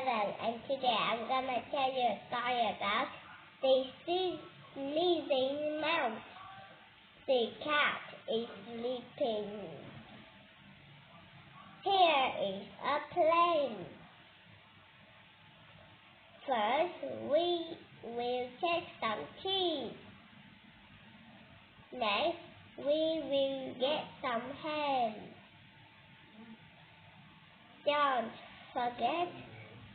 Ellen, and today I'm gonna tell you a story about the sneezing mouse. The cat is sleeping. Here is a plan. First, we will take some cheese. Next, we will get some ham. Don't forget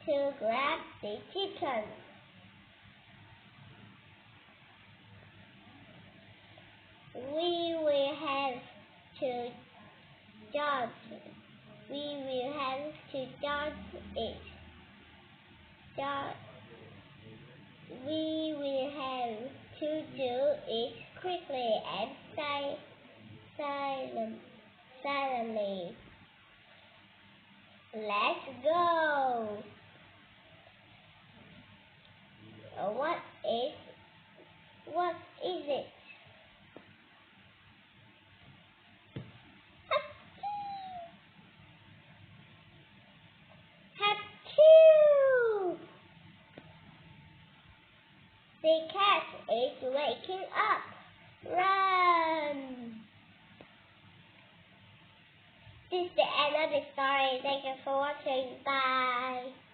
to grab the chicken. We will have to judge it. We will have to do it quickly and silently. Let's go. What is it? Achoo! The cat is waking up. Run! This is the end of the story. Thank you for watching. Bye.